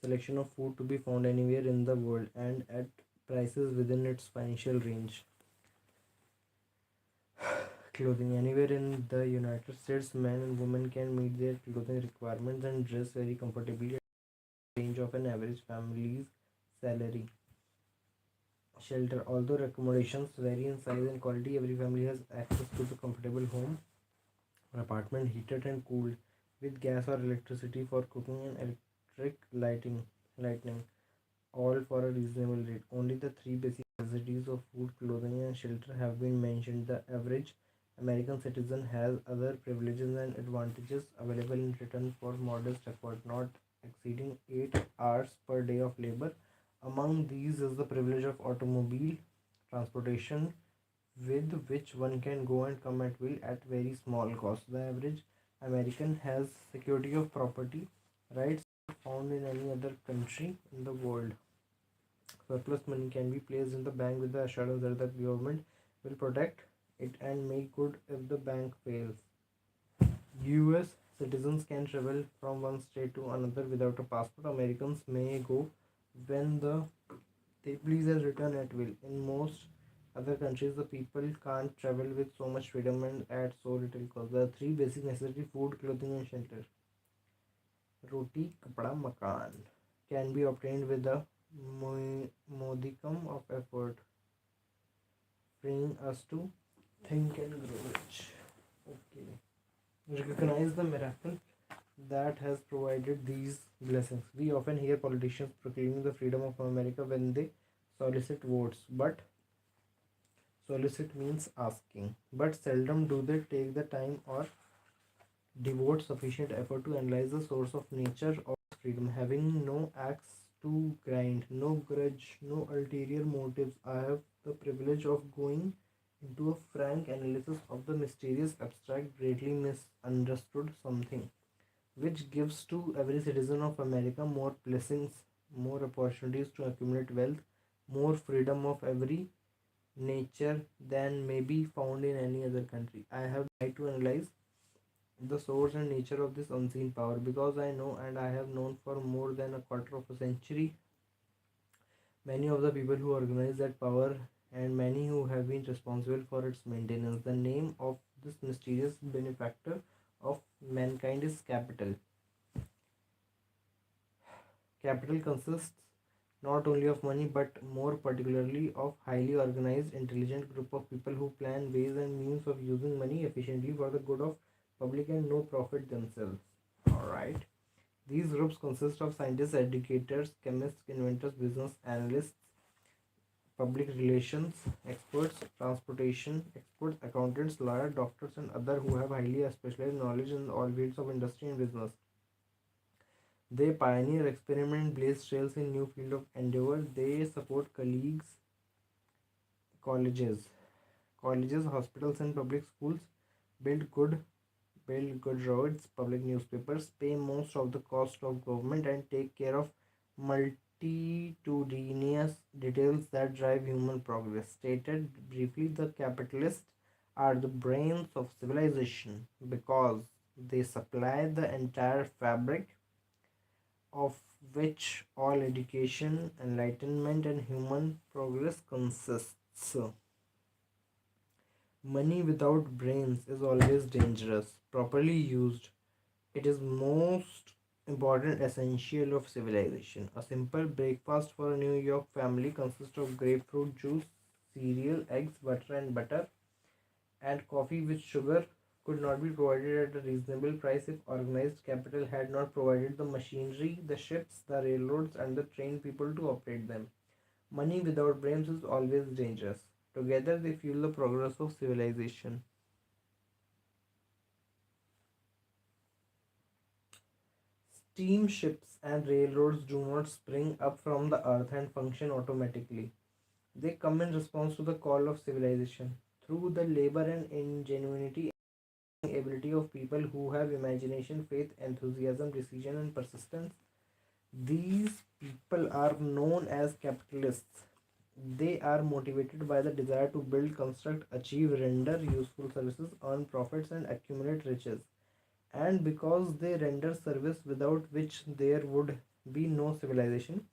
selection of food to be found anywhere in the world and at prices within its financial range. Clothing anywhere in the United States, men and women can meet their clothing requirements and dress very comfortably at the range of an average family's salary. Shelter. Although accommodations vary in size and quality, every family has access to the comfortable home or apartment heated and cooled with gas or electricity for cooking and electric lightning, all for a reasonable rate. Only the three basic necessities of food, clothing, and shelter have been mentioned. The average American citizen has other privileges and advantages available in return for modest effort, not exceeding 8 hours per day of labor. Among these is the privilege of automobile transportation, with which one can go and come at will at very small cost. The average American has security of property rights not found in any other country in the world. Surplus money can be placed in the bank with the assurance that the government will protect it and make good if the bank fails. US citizens can travel from one state to another without a passport. Americans may go when they please and return at will. In most other countries, the people can't travel with so much freedom and at so little cost. The three basic necessities: food, clothing, and shelter. Roti, kapda, makan can be obtained with a modicum of effort, freeing us to think and grow rich. Okay. Recognize the miracle that has provided these blessings. We often hear politicians proclaiming the freedom of America when they solicit votes, but solicit means asking. But seldom do they take the time or devote sufficient effort to analyze the source of nature of freedom. Having no axe to grind, no grudge, no ulterior motives, I have the privilege of going into a frank analysis of the mysterious, abstract, greatly misunderstood something which gives to every citizen of America more blessings, more opportunities to accumulate wealth, more freedom of every nature than may be found in any other country. I have tried to analyze the source and nature of this unseen power because I know and I have known for more than a quarter of a century many of the people who organize that power and many who have been responsible for its maintenance. The name of this mysterious benefactor of mankind is capital. Capital consists not only of money but more particularly of highly organized, intelligent group of people who plan ways and means of using money efficiently for the good of public and no profit themselves. Alright. These groups consist of scientists, educators, chemists, inventors, business analysts, public relations experts, transportation experts, accountants, lawyers, doctors, and other who have highly specialized knowledge in all fields of industry and business. They pioneer experiment, blaze trails in new field of endeavor. They support colleges, hospitals, and public schools. Build good, build good roads, public newspapers. Pay most of the cost of government and take care of multitudinous details that drive human progress. Stated briefly, the capitalists are the brains of civilization because they supply the entire fabric of which all education, enlightenment, and human progress consists. Money without brains is always dangerous. Properly used, it is most important essential of civilization. A simple breakfast for a New York family consists of grapefruit juice, cereal, eggs, butter, and coffee with sugar could not be provided at a reasonable price if organized capital had not provided the machinery, the ships, the railroads, and the trained people to operate them. Money without brains is always dangerous. Together, they fuel the progress of civilization. Steamships and railroads do not spring up from the earth and function automatically. They come in response to the call of civilization through the labor and ingenuity and ability of people who have imagination, faith, enthusiasm, decision, and persistence. These people are known as capitalists. They are motivated by the desire to build, construct, achieve, render useful services, earn profits, and accumulate riches. And because they render service without which there would be no civilization.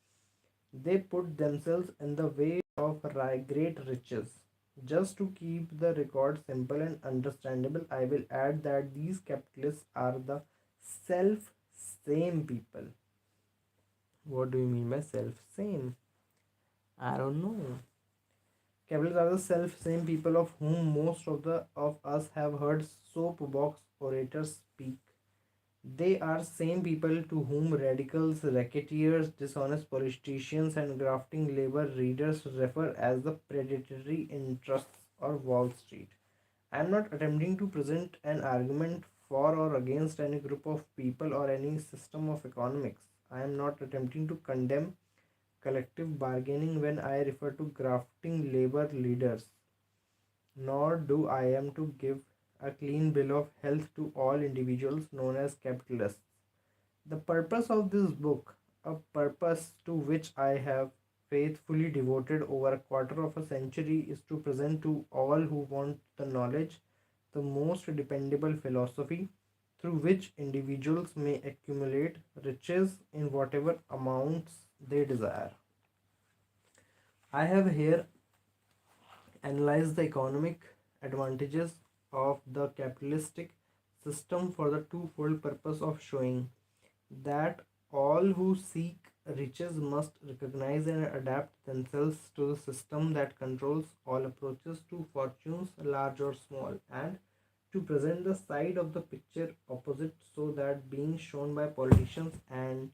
They put themselves in the way of great riches. Just to keep the record simple and understandable, I will add that these capitalists are the self same people. What do you mean by self same? I don't know. Capitalists are the self same people of whom most of us have heard soapbox orators speak. They are same people to whom radicals, racketeers, dishonest politicians, and grafting labor readers refer as the predatory interests or Wall Street. I am not attempting to present an argument for or against any group of people or any system of economics. I am not attempting to condemn collective bargaining when I refer to grafting labor leaders, nor do I am to give a clean bill of health to all individuals known as capitalists. The purpose of this book, a purpose to which I have faithfully devoted over a quarter of a century, is to present to all who want the knowledge the most dependable philosophy through which individuals may accumulate riches in whatever amounts they desire. I have here analyzed the economic advantages of the capitalistic system for the twofold purpose of showing that all who seek riches must recognize and adapt themselves to the system that controls all approaches to fortunes, large or small, and to present the side of the picture opposite so that being shown by politicians and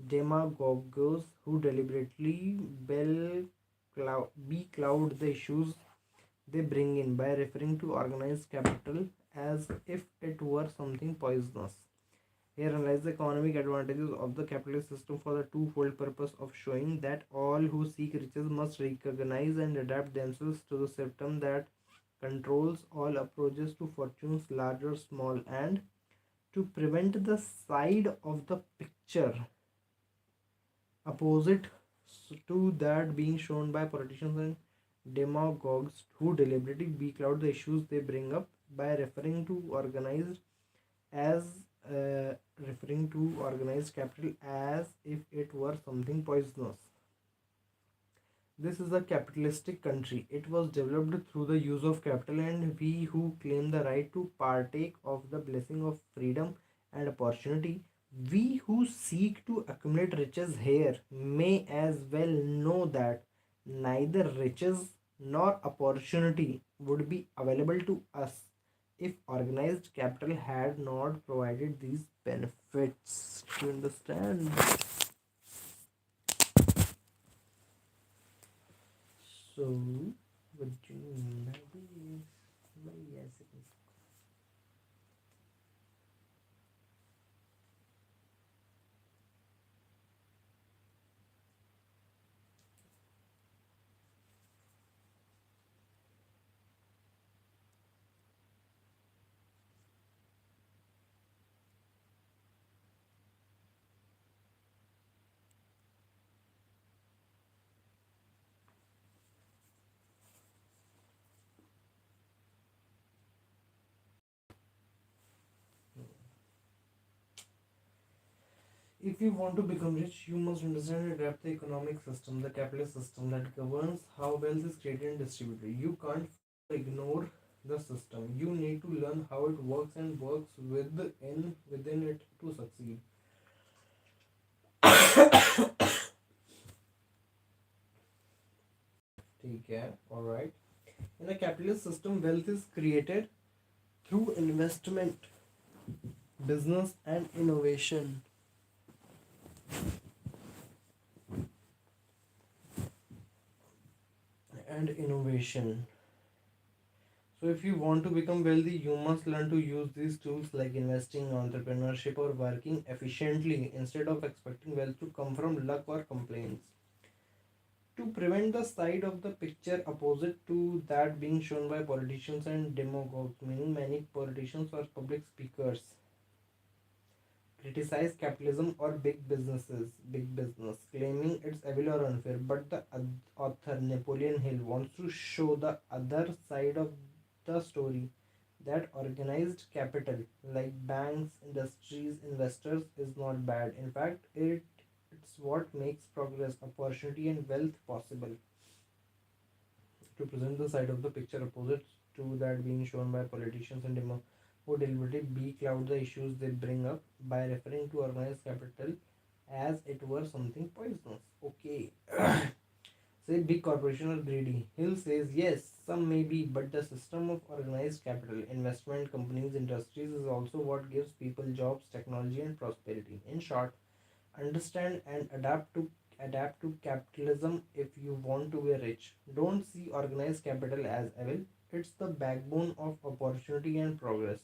demagogues who deliberately becloud the issues they bring in by referring to organized capital as if it were something poisonous. Here lies the economic advantages of the capitalist system for the twofold purpose of showing that all who seek riches must recognize and adapt themselves to the system that controls all approaches to fortunes, large or small, and to prevent the side of the picture opposite to that being shown by politicians and demagogues who deliberately becloud the issues they bring up by as referring to organized capital as if it were something poisonous. This is a capitalistic country. It was developed through the use of capital, and we who claim the right to partake of the blessing of freedom and opportunity, we who seek to accumulate riches here, may as well know that neither riches nor opportunity would be available to us if organized capital had not provided these benefits. Do you understand? So, what do you mean by this? Yes, it is. If you want to become rich, you must understand and adapt the economic system, the capitalist system that governs how wealth is created and distributed. You can't ignore the system. You need to learn how it works and works within it to succeed. Take care. All right. In a capitalist system, wealth is created through investment, business, and innovation. And innovation. So, if you want to become wealthy, you must learn to use these tools like investing, entrepreneurship, or working efficiently instead of expecting wealth to come from luck or complaints. To prevent the side of the picture opposite to that being shown by politicians and demagogues, meaning many politicians or public speakers criticize capitalism or big business, claiming it's evil or unfair. But the author Napoleon Hill wants to show the other side of the story, that organized capital like banks, industries, investors is not bad. In fact, it's It's what makes progress, opportunity, and wealth possible. To present the side of the picture opposite to that being shown by politicians and who deliberately cloud the issues they bring up by referring to organized capital as it were something poisonous. Okay. Say big corporation are greedy. Hill says yes, some may be, but the system of organized capital, investment companies, industries is also what gives people jobs, technology, and prosperity. In short, understand and adapt to capitalism if you want to be rich. Don't see organized capital as evil. It's the backbone of opportunity and progress.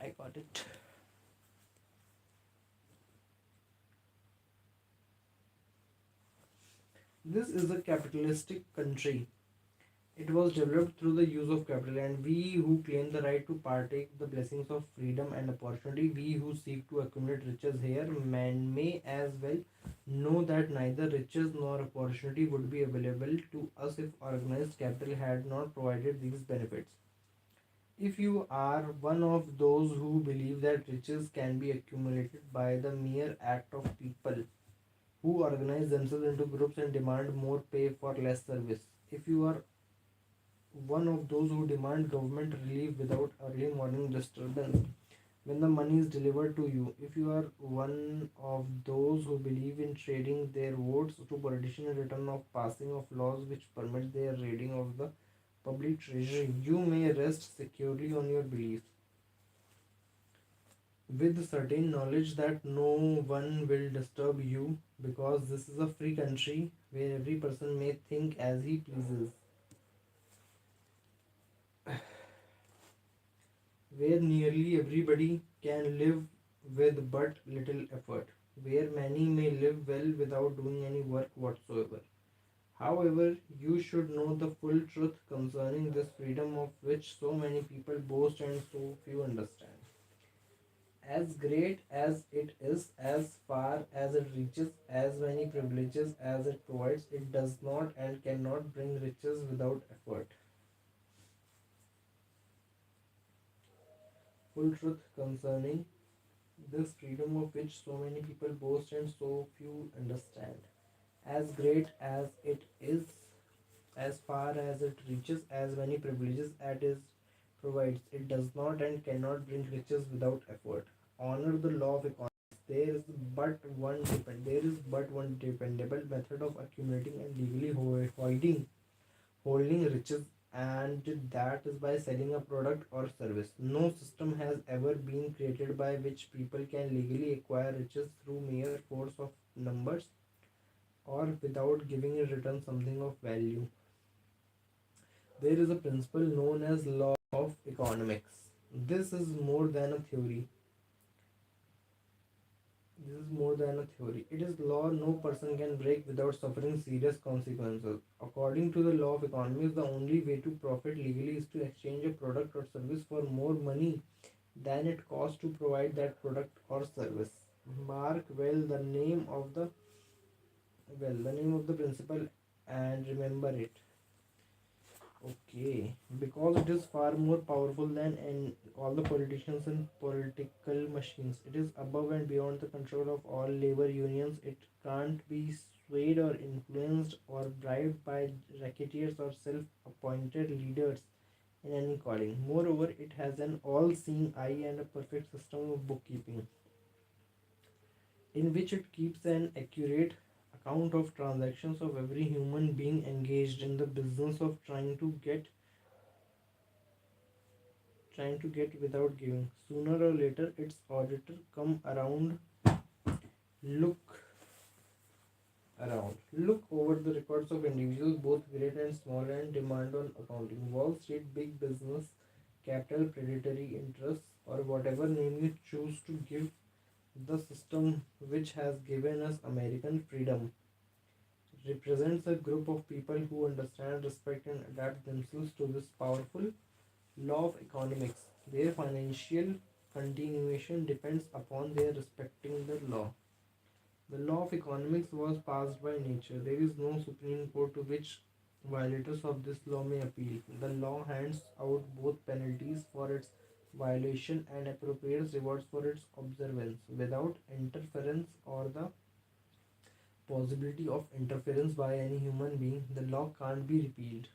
I got it. This is a capitalistic country. It was developed through the use of capital, and we who claim the right to partake the blessings of freedom and opportunity, we who seek to accumulate riches here, man may as well know that neither riches nor opportunity would be available to us if organized capital had not provided these benefits. If you are one of those who believe that riches can be accumulated by the mere act of people who organize themselves into groups and demand more pay for less service, if you are one of those who demand government relief without early morning disturbance when the money is delivered to you, if you are one of those who believe in trading their votes to politicians in return of passing of laws which permit their raiding of the public treasury, you may rest securely on your beliefs with certain knowledge that no one will disturb you because this is a free country where every person may think as he pleases, where nearly everybody can live with but little effort, where many may live well without doing any work whatsoever. However, you should know the full truth concerning this freedom of which so many people boast and so few understand. As great as it is, as far as it reaches, as many privileges as it provides, it does not and cannot bring riches without effort. Full truth concerning this freedom of which so many people boast and so few understand. As great as it is, as far as it reaches, as many privileges as it provides, it does not and cannot bring riches without effort. Honor the law of economics. There is but one dependable method of accumulating and legally holding riches, and that is by selling a product or service. No system has ever been created by which people can legally acquire riches through mere force of numbers or without giving in return something of value. There is a principle known as law of economics. This is more than a theory. This is more than a theory. It is law no person can break without suffering serious consequences. According to the law of economics, the only way to profit legally is to exchange a product or service for more money than it costs to provide that product or service. Mark the name of the principle and remember it. Okay, because it is far more powerful than all the politicians and political machines. It is above and beyond the control of all labor unions. It can't be swayed or influenced or bribed by racketeers or self appointed leaders in any calling. Moreover, it has an all seeing eye and a perfect system of bookkeeping in which it keeps an accurate account of transactions of every human being engaged in the business of trying to get without giving. Sooner or later, its auditor come look look over the records of individuals, both great and small, and demand on accounting. Wall Street, big business, capital, predatory interests, or whatever name you choose to give the system which has given us American freedom, represents a group of people who understand, respect, and adapt themselves to this powerful law of economics. Their financial continuation depends upon their respecting the law. The law of economics was passed by nature. There is no Supreme Court to which violators of this law may appeal. The law hands out both penalties for its violation and appropriate rewards for its observance. Without interference or the possibility of interference by any human being, the law can't be repealed.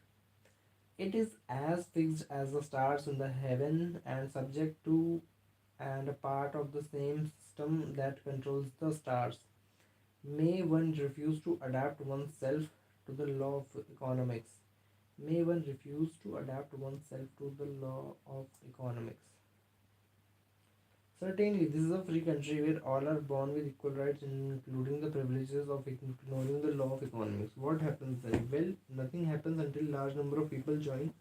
It is as fixed as the stars in the heaven and subject to and a part of the same system that controls the stars. May one refuse to adapt oneself to the law of economics. May one refuse to adapt oneself to the law of economics. Certainly, this is a free country where all are born with equal rights, including the privileges of ignoring the law of economics. What happens then? Well, nothing happens until large number of people join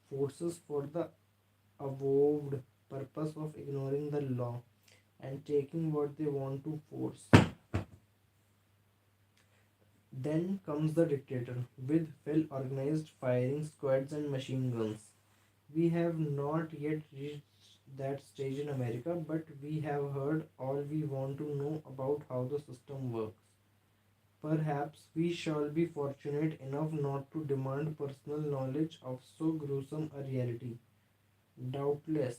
forces for the avowed purpose of ignoring the law and taking what they want to force. Then comes the dictator with well organized firing squads and machine guns. We have not yet reached that stage in America, but we have heard all we want to know about how the system works. Perhaps we shall be fortunate enough not to demand personal knowledge of so gruesome a reality. Doubtless,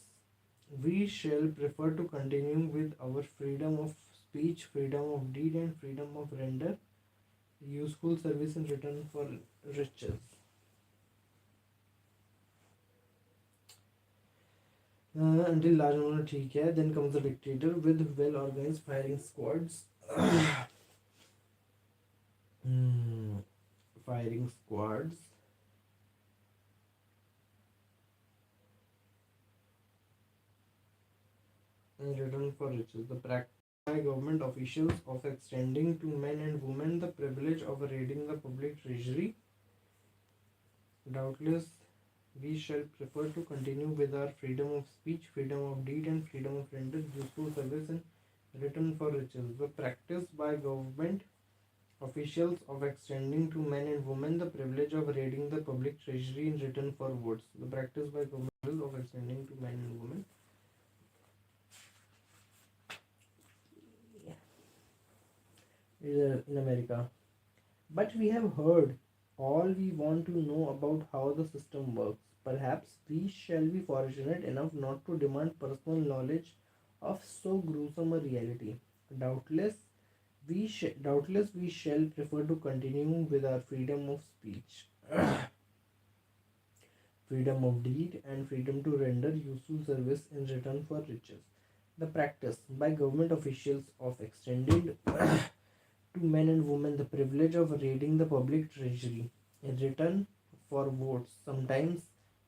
we shall prefer to continue with our freedom of speech, freedom of deed, and freedom of render useful service in return for riches. Until large number ठीक है. Then comes the dictator with well organized firing squads. Firing squads in return for riches. The practice by government officials of extending to men and women the privilege of raiding the public treasury. Doubtless, we shall prefer to continue with our freedom of speech, freedom of deed, and freedom of render useful service in return for riches. The practice by government officials of extending to men and women the privilege of raiding the public treasury in return for votes. The practice by government of extending to men and women in America. But we have heard all we want to know about how the system works. Perhaps we shall be fortunate enough not to demand personal knowledge of so gruesome a reality. Doubtless, doubtless we shall prefer to continue with our freedom of speech, freedom of deed, and freedom to render useful service in return for riches. The practice by government officials of extended to men and women the privilege of raiding the public treasury in return for votes sometimes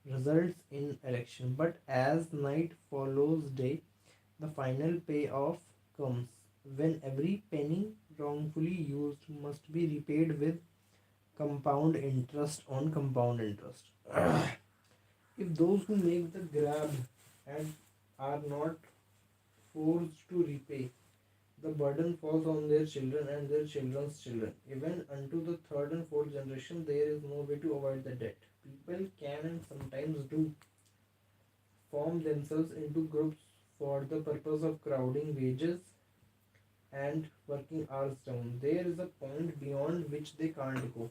results in election. But as night follows day, the final payoff comes when every penny wrongfully used must be repaid with compound interest on compound interest. If those who make the grab and are not forced to repay, the burden falls on their children and their children's children. Even unto the third and fourth generation, there is no way to avoid the debt. People can and sometimes do form themselves into groups for the purpose of crowding wages and working hours down. There is a point beyond which they can't go.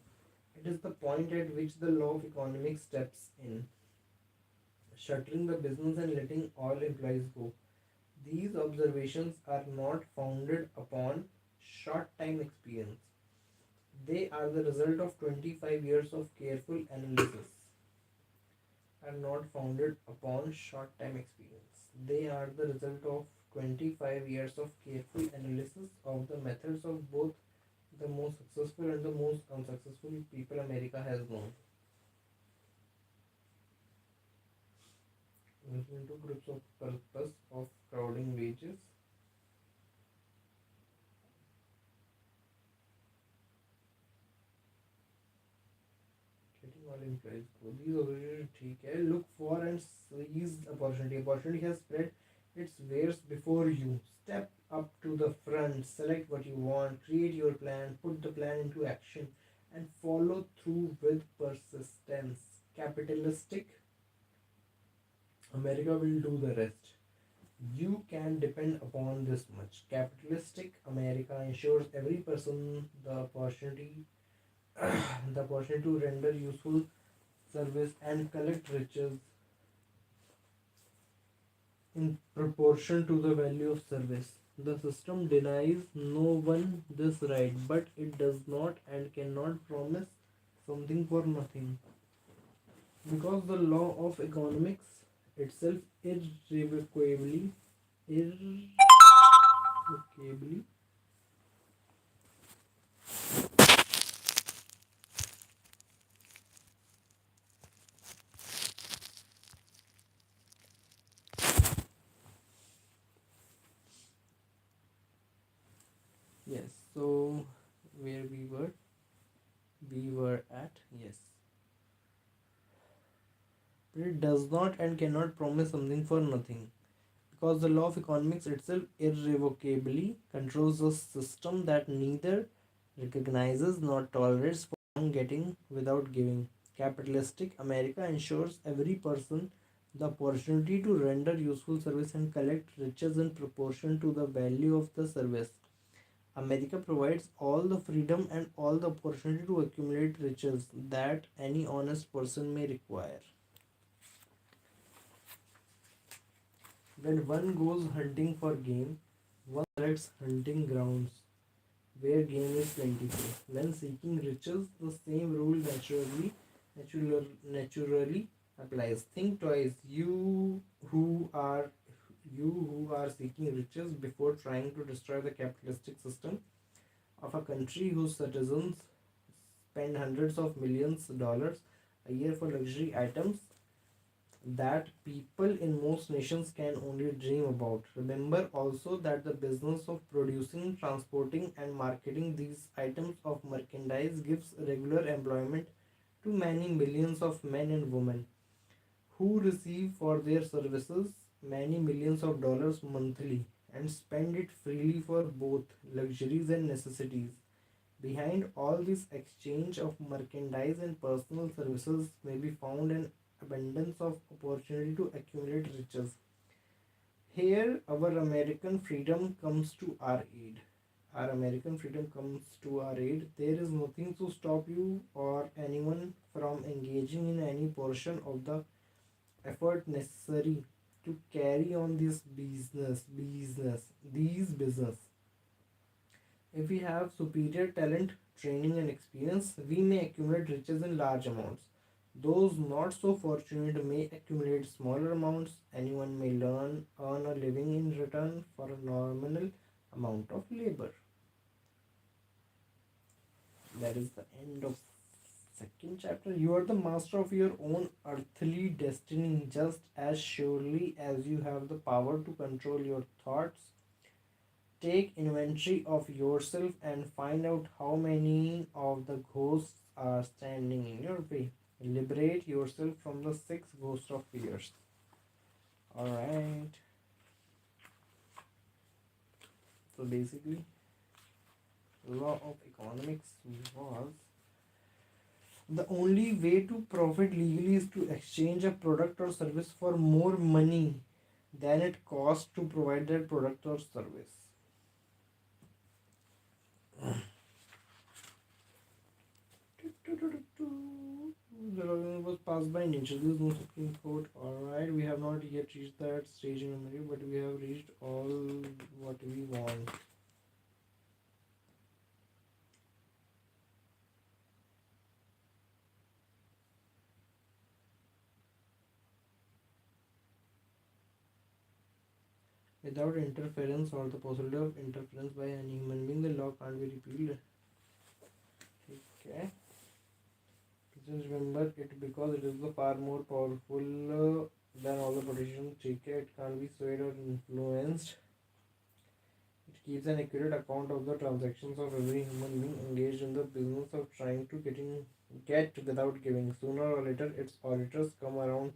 It is the point at which the law of economics steps in, shuttering the business and letting all employees go. These observations are not founded upon short time experience. They are the result of 25 years of careful analysis. Are not founded upon short time experience. They are the result of 25 years of careful analysis of the methods of both the most successful and the most unsuccessful people America has known. Into groups of purpose of crowding wages. Getting all employees go. These opportunities ठीक है. Look for and seize opportunity. Opportunity has spread its wares before you. Step up to the front. Select what you want. Create your plan. Put the plan into action, and follow through with persistence. Capitalistic America will do the rest. You can depend upon this much. Capitalistic America ensures every person the opportunity the opportunity to render useful service and collect riches in proportion to the value of service. The system denies no one this right, but it does not and cannot promise something for nothing. Because the law of economics itself irrevocably, yes. So where we were at, yes. But it does not and cannot promise something for nothing. Because the law of economics itself irrevocably controls a system that neither recognizes nor tolerates for getting without giving. Capitalistic America ensures every person the opportunity to render useful service and collect riches in proportion to the value of the service. America provides all the freedom and all the opportunity to accumulate riches that any honest person may require. When one goes hunting for game, one selects hunting grounds where game is plentiful. When seeking riches, the same rule naturally applies. Think twice, who are who are seeking riches before trying to destroy the capitalistic system of a country whose citizens spend hundreds of millions of dollars a year for luxury items that people in most nations can only dream about. Remember also that the business of producing, transporting, and marketing these items of merchandise gives regular employment to many millions of men and women who receive for their services many millions of dollars monthly and spend it freely for both luxuries and necessities. Behind all this exchange of merchandise and personal services may be found an abundance of opportunity to accumulate riches. Here, our American freedom comes to our aid. Our American freedom comes to our aid. There is nothing to stop you or anyone from engaging in any portion of the effort necessary to carry on this business. If we have superior talent, training, and experience, we may accumulate riches in large amounts. Those not so fortunate may accumulate smaller amounts. Anyone may earn a living in return for a nominal amount of labor. That is the end of second chapter. You are the master of your own earthly destiny just as surely as you have the power to control your thoughts. Take inventory of yourself and find out how many of the ghosts are standing in your way. Liberate yourself from the six ghosts of fears. Alright. So basically, law of economics was the only way to profit legally is to exchange a product or service for more money than it costs to provide that product or service. The law was passed by nature. There is no Supreme Court. Alright, we have not yet reached that stage in America, but we have reached all what we want. Without interference or the possibility of interference by any human being, the law can't be repealed. Okay. Just remember it because it is the far more powerful than all the politicians take care. It can't be swayed or influenced. It keeps an accurate account of the transactions of every human being engaged in the business of trying to get without giving. Sooner or later, its auditors come around,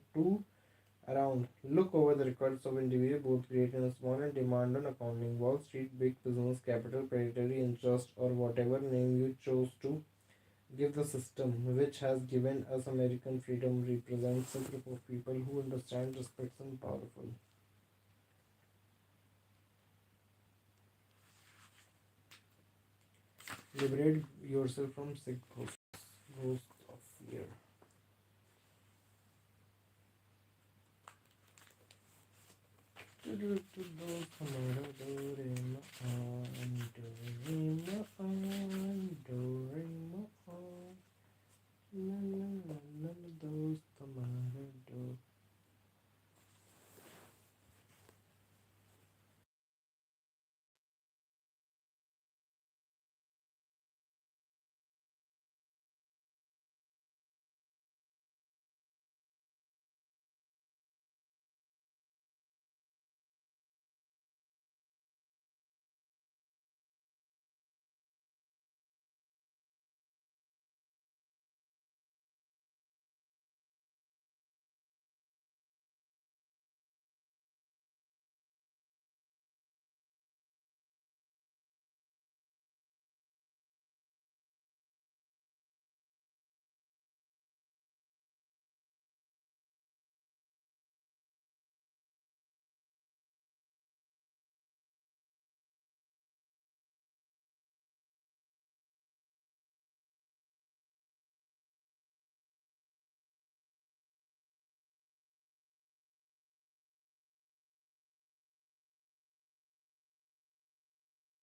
look over the records of individuals, both great and small, and demand an accounting. Wall Street, big business, capital, predatory interest, or whatever name you chose to give the system, which has given us American freedom, represents a group of people who understand, respect, and powerful. Liberate yourself from sick ghosts of fear. Do-do-do-do, come on, do-do-do-ma-ah, do-do-do-ma-ah.